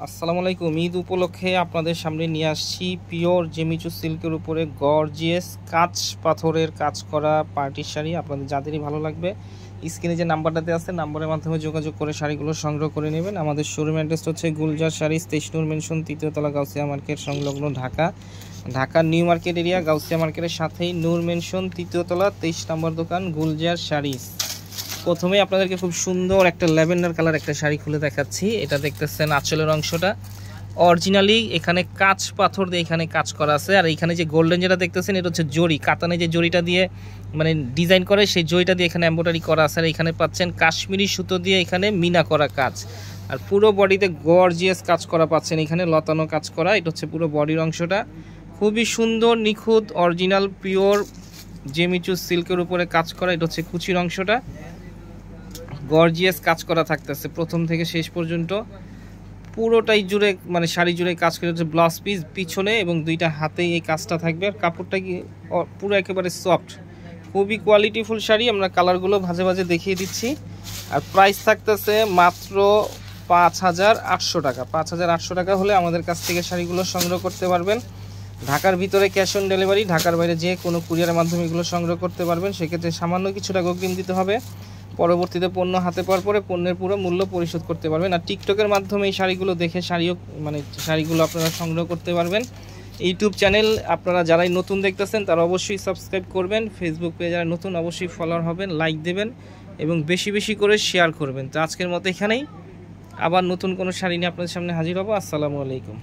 আসসালামু আলাইকুম। ঈদ উপলক্ষে আপনাদের সামনে নিয়ে আসছি পিওর জেমিচু সিল্কের উপরে গর্জিয়াস কাঁচ পাথরের কাজ করা পার্টির শাড়ি। আপনাদের যাদেরই ভালো লাগবে স্ক্রিনে যে নাম্বারটাতে আছে নাম্বারের মাধ্যমে যোগাযোগ করে শাড়িগুলো সংগ্রহ করে নেবেন। আমাদের শোরুম অ্যাড্রেস হচ্ছে গুলজার শাড়ি, 23 নূর মেনশন, 3য় তলা, গাউসিয়া মার্কেট সংলগ্ন, Dhaka. Dhaka new market area, Gausia মার্কেটের সাথেই নূর মেনশন, 3য় তলা, 23 নম্বর দোকান, গুলজার শাড়ি। প্রথমে আপনাদেরকে খুব সুন্দর একটা ল্যাভেন্ডার কালার একটা শাড়ি খুলে দেখাচ্ছি। এটা দেখতেছেন আঁচলের অংশটা অরিজিনালি এখানে কাঁচ পাথর দিয়ে এখানে কাজ করা আছে। আর এখানে যে গোল্ডেন যেটা দেখতেছেন এটা হচ্ছে জরি, কাতানে যে জরিটা দিয়ে মানে ডিজাইন করে সেই জরিটা দিয়ে এখানে এমব্রয়ডারি করা আছে। আর এখানে পাচ্ছেন কাশ্মীরি সুতো দিয়ে এখানে মিনা করা কাজ। আর পুরো বডিতে গর্জিয়াস কাজ করা পাচ্ছেন, এখানে লতানো কাজ করা। এটা হচ্ছে পুরো বডির অংশটা, খুবই সুন্দর নিখুঁত অরিজিনাল পিওর জেমিচু সিল্কের উপরে কাজ করা। এটা হচ্ছে কুচির অংশটা, গর্জিয়াস কাজ করা থাকতেছে প্রথম থেকে শেষ পর্যন্ত পুরোটাই জুড়ে, মানে শাড়ি জুড়ে কাজ করে হচ্ছে ব্লাউজ পিস পিছনে এবং দুইটা হাতেই এই কাজটা থাকবে। আর কাপড়টা কি পুরো একেবারে সফট, খুবই কোয়ালিটিফুল শাড়ি। আমরা কালারগুলো ভাজে ভাজে দেখিয়ে দিচ্ছি। আর প্রাইস থাকতেছে মাত্র 5,800 টাকা। 5,800 টাকা হলে আমাদের কাছ থেকে শাড়িগুলো সংগ্রহ করতে পারবেন। ঢাকার ভিতরে ক্যাশ অন ডেলিভারি, ঢাকার বাইরে যে কোনো কুরিয়ারের মাধ্যমে এগুলো সংগ্রহ করতে পারবেন। সেক্ষেত্রে সামান্য কিছু টাকা অগ্রিম দিতে হবে, পরবর্তীতে পণ্য হাতে পাওয়ার পরে পণ্যের পুরো মূল্য পরিশোধ করতে পারবেন। আর টিকটকের মাধ্যমে এই শাড়িগুলো দেখে শাড়িগুলো আপনারা সংগ্রহ করতে পারবেন। ইউটিউব চ্যানেল আপনারা যারাই নতুন দেখতেছেন তারা অবশ্যই সাবস্ক্রাইব করবেন। ফেসবুক পেজে যারা নতুন অবশ্যই ফলোয়ার হবেন, লাইক দেবেন এবং বেশি বেশি করে শেয়ার করবেন। তো আজকের মতো এখানেই, আবার নতুন কোনো শাড়ি নিয়ে আপনাদের সামনে হাজির হব। আসসালামু আলাইকুম।